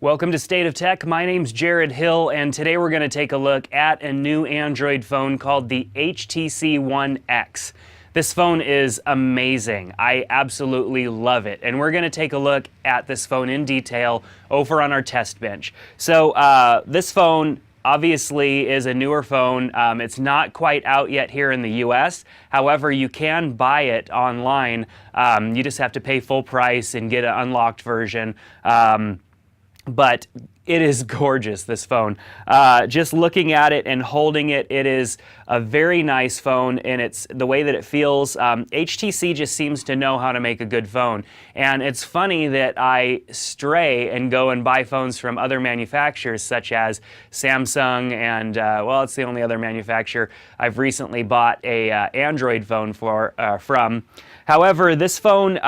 Welcome to State of Tech. My name's Jerad Hill, and today we're going to take a look at a new Android phone called the HTC OneX. This phone is amazing. I absolutely love it, and we're going to take a look at this phone in detail over on our test bench. So this phone obviously is a newer phone. It's not quite out yet here in the US. However, you can buy it online. You just have to pay full price and get an unlocked version. But it is gorgeous, this phone. Just looking at it and holding it, it is a very nice phone, and it's the way that it feels. HTC just seems to know how to make a good phone. And it's funny that I stray and go and buy phones from other manufacturers such as Samsung and, well, it's the only other manufacturer I've recently bought a Android phone from. However, this phone,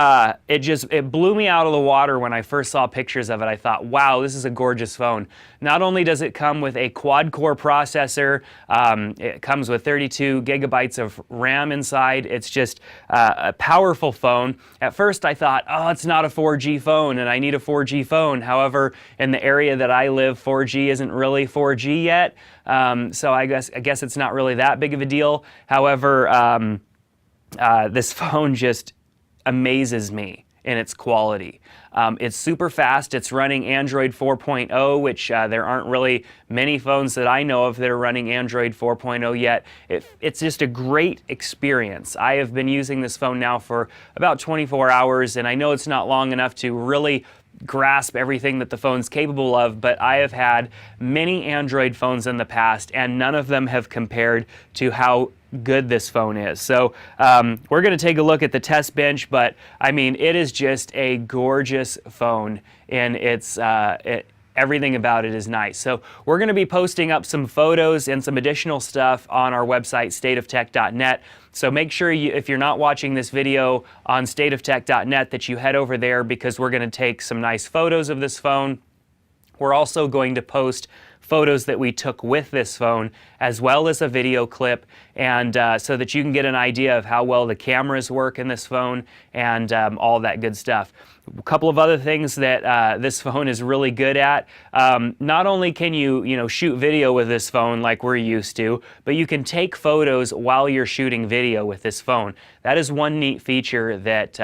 it blew me out of the water when I first saw pictures of it. I thought, wow, this is a gorgeous phone. Not only does it come with a quad-core processor, it comes with 32 gigabytes of RAM inside. It's just a powerful phone. At first I thought, oh, it's not a 4G phone and I need a 4G phone. However, in the area that I live, 4G isn't really 4G yet. So I guess it's not really that big of a deal. However, this phone just amazes me in its quality. It's super fast. It's running Android 4.0, which there aren't really many phones that I know of that are running Android 4.0 yet. It's just a great experience. I have been using this phone now for about 24 hours, and I know it's not long enough to really grasp everything that the phone's capable of, but I have had many Android phones in the past, and none of them have compared to how good this phone is. So we're going to take a look at the test bench, but I mean, it is just a gorgeous phone, and everything about it is nice. So we're going to be posting up some photos and some additional stuff on our website, stateoftech.net. So make sure if you're not watching this video on stateoftech.net, that you head over there, because we're going to take some nice photos of this phone. We're also going to post photos that we took with this phone, as well as a video clip, and so that you can get an idea of how well the cameras work in this phone and all that good stuff. A couple of other things that this phone is really good at. Not only can you shoot video with this phone like we're used to, but you can take photos while you're shooting video with this phone. That is one neat feature that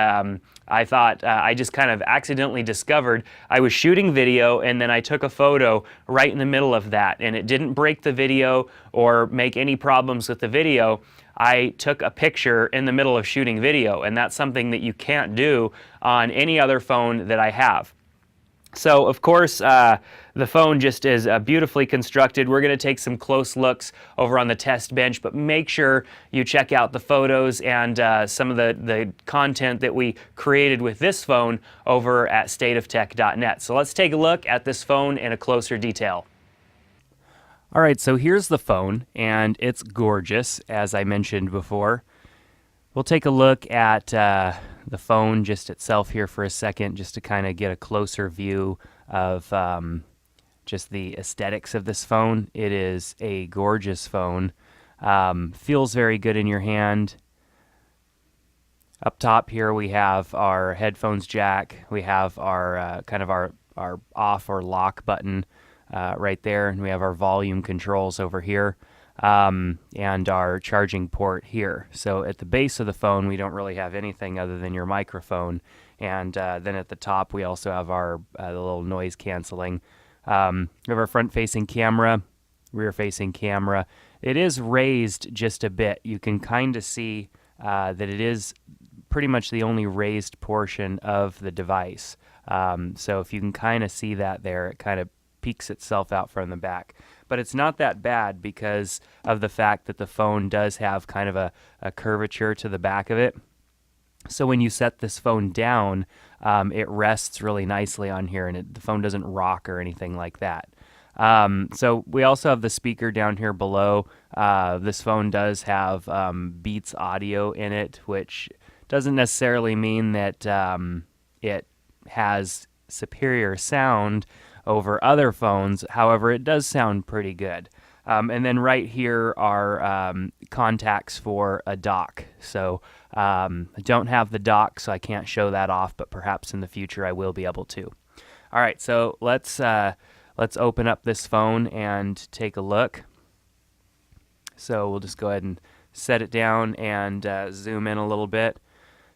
I thought I just kind of accidentally discovered. I was shooting video and then I took a photo right in the middle of that, and it didn't break the video or make any problems with the video. I took a picture in the middle of shooting video, and that's something that you can't do on any other phone that I have. So, of course, the phone just is beautifully constructed. We're going to take some close looks over on the test bench, but make sure you check out the photos and some of the content that we created with this phone over at stateoftech.net. So let's take a look at this phone in a closer detail. All right, so here's the phone, and it's gorgeous, as I mentioned before. We'll take a look at the phone just itself here for a second, just to kind of get a closer view of just the aesthetics of this phone. It is a gorgeous phone. Feels very good in your hand. Up top here we have our headphones jack. We have our kind of our off or lock button right there, and we have our volume controls over here. And our charging port here. So at the base of the phone, we don't really have anything other than your microphone. And then at the top, we also have our the little noise canceling. We have our front-facing camera, rear-facing camera. It is raised just a bit. You can kind of see that it is pretty much the only raised portion of the device. So if you can kind of see that there, it kind of peeks itself out from the back. But it's not that bad because of the fact that the phone does have kind of a curvature to the back of it. So when you set this phone down, it rests really nicely on here, and the phone doesn't rock or anything like that. So we also have the speaker down here below. This phone does have Beats audio in it, which doesn't necessarily mean that it has superior sound over other phones. However, it does sound pretty good. And then right here are contacts for a dock. So I don't have the dock, so I can't show that off, but perhaps in the future I will be able to. All right, so let's open up this phone and take a look. So we'll just go ahead and set it down and zoom in a little bit.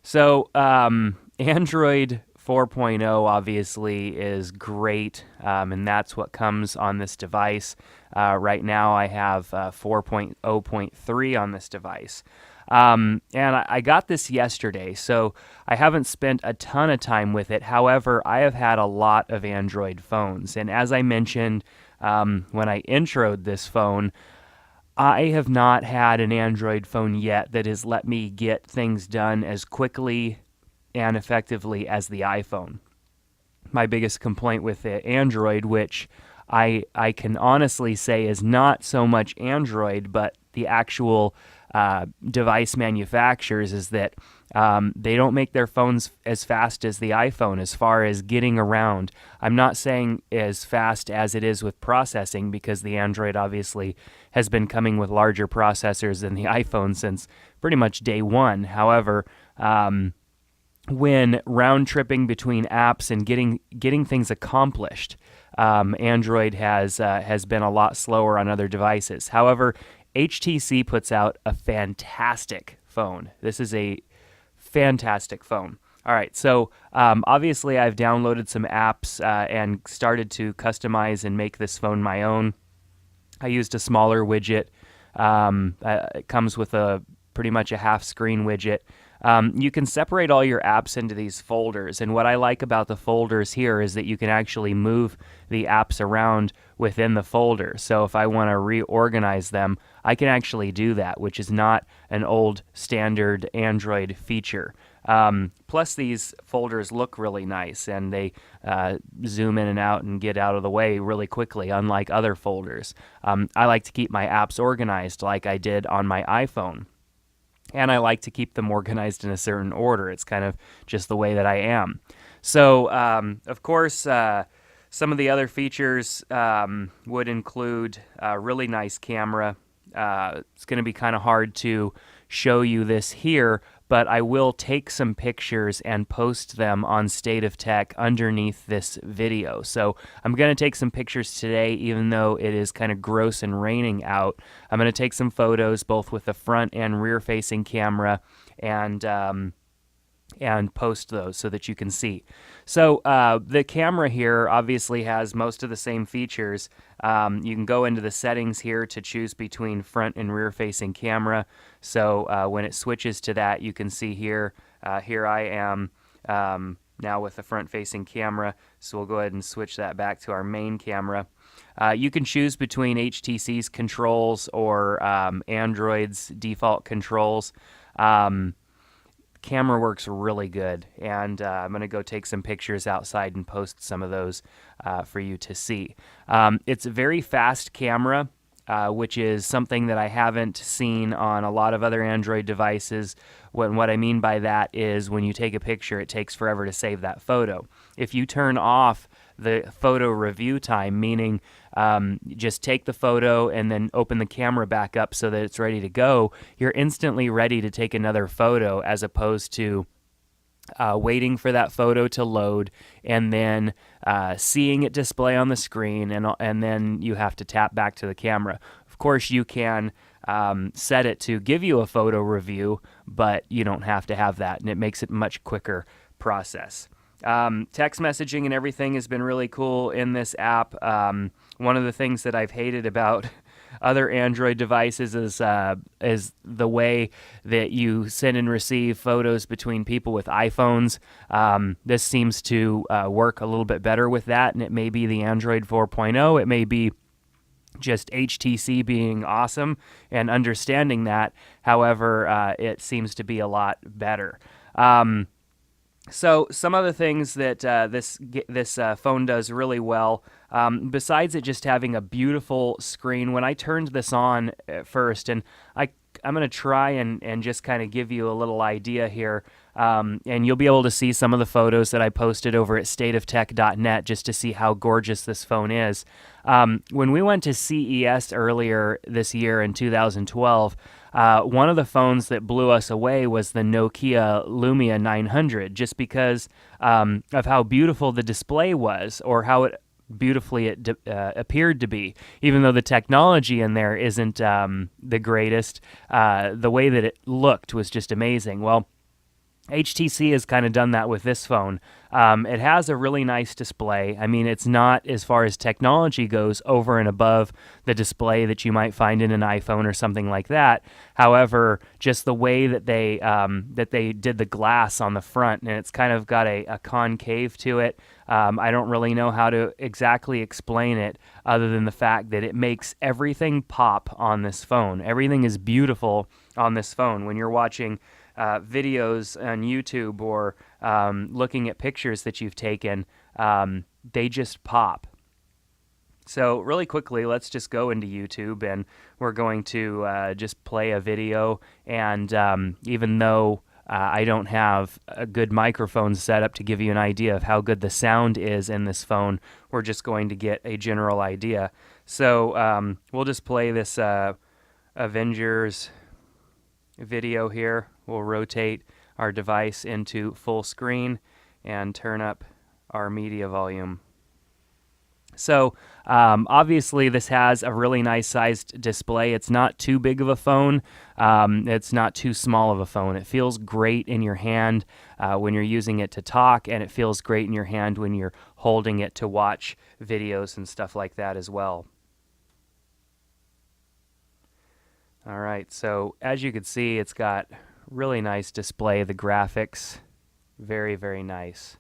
So Android 4.0 obviously is great, and that's what comes on this device. Right now I have 4.0.3 on this device. And I got this yesterday, so I haven't spent a ton of time with it. However, I have had a lot of Android phones, and as I mentioned when I introed this phone, I have not had an Android phone yet that has let me get things done as quickly and effectively as the iPhone. My biggest complaint with the Android, which I can honestly say is not so much Android, but the actual device manufacturers, is that they don't make their phones as fast as the iPhone as far as getting around. I'm not saying as fast as it is with processing, because the Android obviously has been coming with larger processors than the iPhone since pretty much day one. However, when round-tripping between apps and getting things accomplished, Android has been a lot slower on other devices. However, HTC puts out a fantastic phone. This is a fantastic phone. All right, so obviously I've downloaded some apps and started to customize and make this phone my own. I used a smaller widget. It comes with pretty much a half-screen widget. You can separate all your apps into these folders, and what I like about the folders here is that you can actually move the apps around within the folder. So if I want to reorganize them, I can actually do that, which is not an old standard Android feature. Plus, these folders look really nice, and they zoom in and out and get out of the way really quickly, unlike other folders. I like to keep my apps organized like I did on my iPhone. And I like to keep them organized in a certain order. It's kind of just the way that I am. So, of course, some of the other features would include a really nice camera. It's going to be kind of hard to show you this here, but I will take some pictures and post them on State of Tech underneath this video. So I'm going to take some pictures today, even though it is kind of gross and raining out. I'm going to take some photos both with the front and rear facing camera and post those so that you can see. So the camera here obviously has most of the same features. You can go into the settings here to choose between front and rear facing camera. So when it switches to that, you can see here, here I am now with the front facing camera. So we'll go ahead and switch that back to our main camera. You can choose between HTC's controls or Android's default controls. Camera works really good, and I'm going to go take some pictures outside and post some of those for you to see. It's a very fast camera, which is something that I haven't seen on a lot of other Android devices. What I mean by that is when you take a picture, it takes forever to save that photo. If you turn off the photo review time, meaning just take the photo and then open the camera back up so that it's ready to go, you're instantly ready to take another photo, as opposed to waiting for that photo to load and then seeing it display on the screen, and then you have to tap back to the camera. Of course, you can set it to give you a photo review, but you don't have to have that, and it makes it a much quicker process. Text messaging and everything has been really cool in this app. One of the things that I've hated about other Android devices is the way that you send and receive photos between people with iPhones. This seems to work a little bit better with that, and it may be the Android 4.0. It may be just HTC being awesome and understanding that. However, it seems to be a lot better. So some of the things that this phone does really well, besides it just having a beautiful screen, when I turned this on at first, and I'm going to try and just kind of give you a little idea here, and you'll be able to see some of the photos that I posted over at stateoftech.net just to see how gorgeous this phone is. When we went to CES earlier this year in 2012, one of the phones that blew us away was the Nokia Lumia 900, just because of how beautiful the display was, or how beautifully it appeared to be. Even though the technology in there isn't the greatest, the way that it looked was just amazing. Well, HTC has kind of done that with this phone. It has a really nice display. I mean, it's not, as far as technology goes, over and above the display that you might find in an iPhone or something like that. However, just the way that they did the glass on the front, and it's kind of got a concave to it. I don't really know how to exactly explain it, other than the fact that it makes everything pop on this phone. Everything is beautiful on this phone. When you're watching videos on YouTube, or looking at pictures that you've taken, they just pop. So really quickly, let's just go into YouTube, and we're going to just play a video. And even though I don't have a good microphone set up to give you an idea of how good the sound is in this phone, we're just going to get a general idea. So we'll just play this Avengers video here. We'll rotate our device into full screen and turn up our media volume. So obviously this has a really nice sized display. It's not too big of a phone. It's not too small of a phone. It feels great in your hand when you're using it to talk, and it feels great in your hand when you're holding it to watch videos and stuff like that as well. All right, so as you can see, it's got really nice display. The graphics, very, very nice.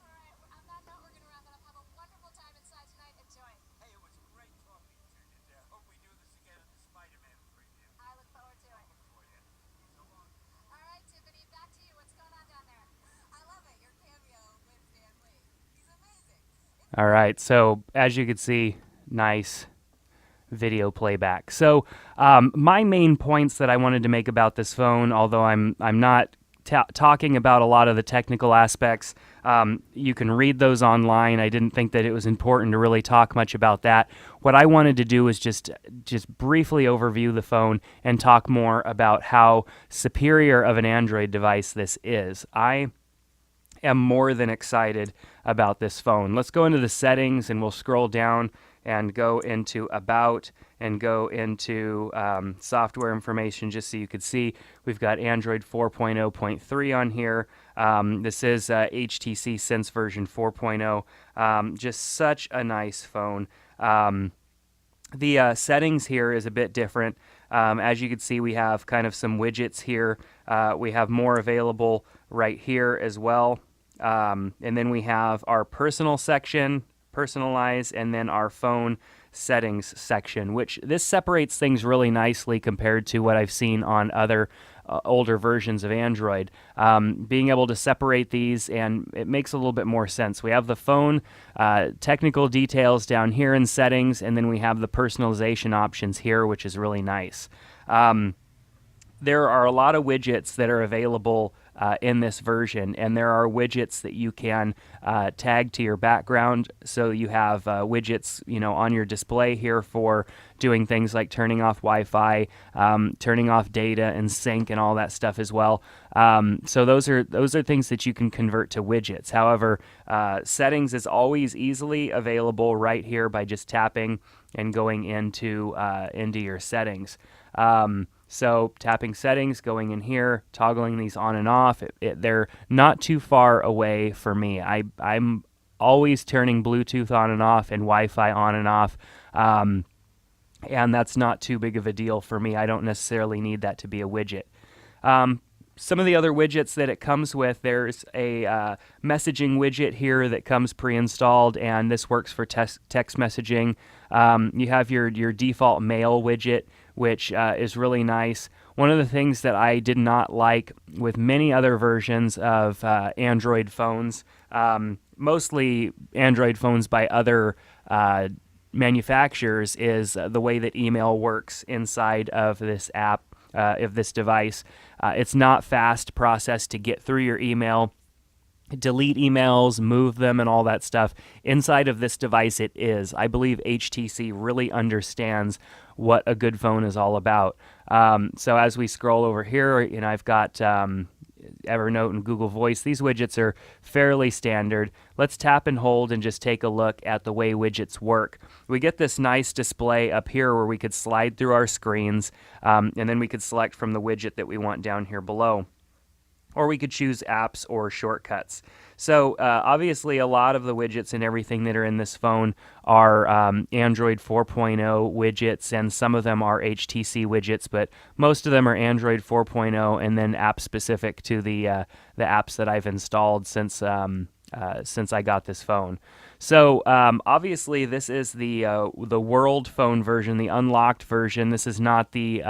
All right, on that note, we're going to wrap it up. Have a wonderful time inside tonight. Enjoy. Hey, it was great talking to you, and hope we do this again at the Spider-Man preview. I look forward to it. Look for you. So long. All right, Tiffany, back to you. What's going on down there? I love it. Your cameo with Stan Lee. He's amazing. All right, so as you can see, nice video playback. So my main points that I wanted to make about this phone, although I'm not talking about a lot of the technical aspects, you can read those online. I didn't think that it was important to really talk much about that. What I wanted to do was just briefly overview the phone and talk more about how superior of an Android device this is. I am more than excited about this phone. Let's go into the settings, and we'll scroll down and go into About, and go into software information, just so you could see we've got Android 4.0.3 on here. This is HTC Sense version 4.0. Just such a nice phone. The settings here is a bit different. As you can see, we have kind of some widgets here. We have more available right here as well. And then we have our personal section, personalize, and then our phone settings section, which this separates things really nicely compared to what I've seen on other older versions of Android. Being able to separate these, and it makes a little bit more sense. We have the phone technical details down here in settings, and then we have the personalization options here, which is really nice. There are a lot of widgets that are available in this version, and there are widgets that you can tag to your background. So you have widgets, on your display here for doing things like turning off Wi-Fi, turning off data and sync and all that stuff as well. So those are things that you can convert to widgets. However, settings is always easily available right here by just tapping and going into your settings. So tapping settings, going in here, toggling these on and off, they're not too far away for me. I'm always turning Bluetooth on and off and Wi-Fi on and off, and that's not too big of a deal for me. I don't necessarily need that to be a widget. Some of the other widgets that it comes with, there's a messaging widget here that comes pre-installed, and this works for text messaging. You have your default mail widget, which is really nice. One of the things that I did not like with many other versions of Android phones, mostly Android phones by other manufacturers, is the way that email works inside of this app, of this device. It's not fast process to get through your email. delete emails, move them, and all that stuff. Inside of this device, it is. I believe HTC really understands what a good phone is all about. So as we scroll over here, I've got Evernote and Google Voice. These widgets are fairly standard. Let's tap and hold and just take a look at the way widgets work. We get this nice display up here where we could slide through our screens, and then we could select from the widget that we want down here below. Or we could choose apps or shortcuts. So obviously a lot of the widgets and everything that are in this phone are Android 4.0 widgets, and some of them are HTC widgets, but most of them are Android 4.0 and then app specific to the apps that I've installed since I got this phone. So obviously this is the World Phone version, the unlocked version. This is not the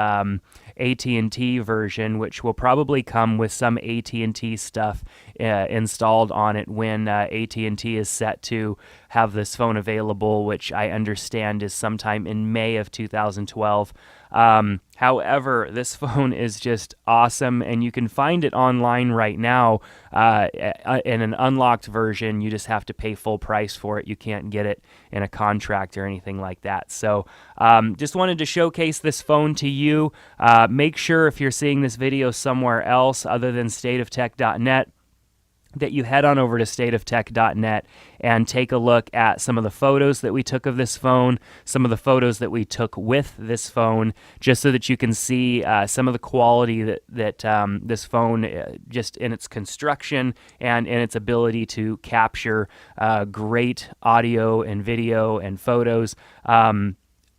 AT&T version, which will probably come with some AT&T stuff installed on it when AT&T is set to have this phone available, which I understand is sometime in May of 2012. However, this phone is just awesome, and you can find it online right now in an unlocked version. You just have to pay full price for it. You can't get it in a contract or anything like that. So just wanted to showcase this phone to you. Make sure if you're seeing this video somewhere else other than stateoftech.net, that you head on over to stateoftech.net and take a look at some of the photos that we took of this phone, some of the photos that we took with this phone, just so that you can see some of the quality that this phone, just in its construction and in its ability to capture great audio and video and photos.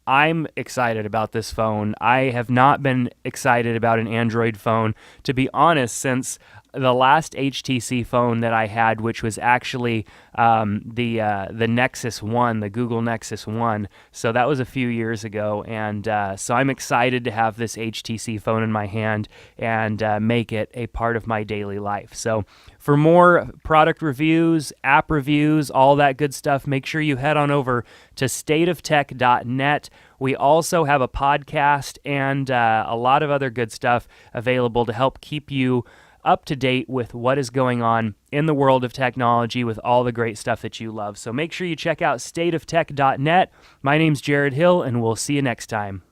I'm excited about this phone. I have not been excited about an Android phone, to be honest, since the last HTC phone that I had, which was actually the Nexus 1, the Google Nexus 1. So that was a few years ago, and so I'm excited to have this HTC phone in my hand and make it a part of my daily life. So for more product reviews, app reviews, all that good stuff, make sure you head on over to stateoftech.net. We also have a podcast and a lot of other good stuff available to help keep you up to date with what is going on in the world of technology with all the great stuff that you love. So make sure you check out stateoftech.net. My name's Jerad Hill, and we'll see you next time.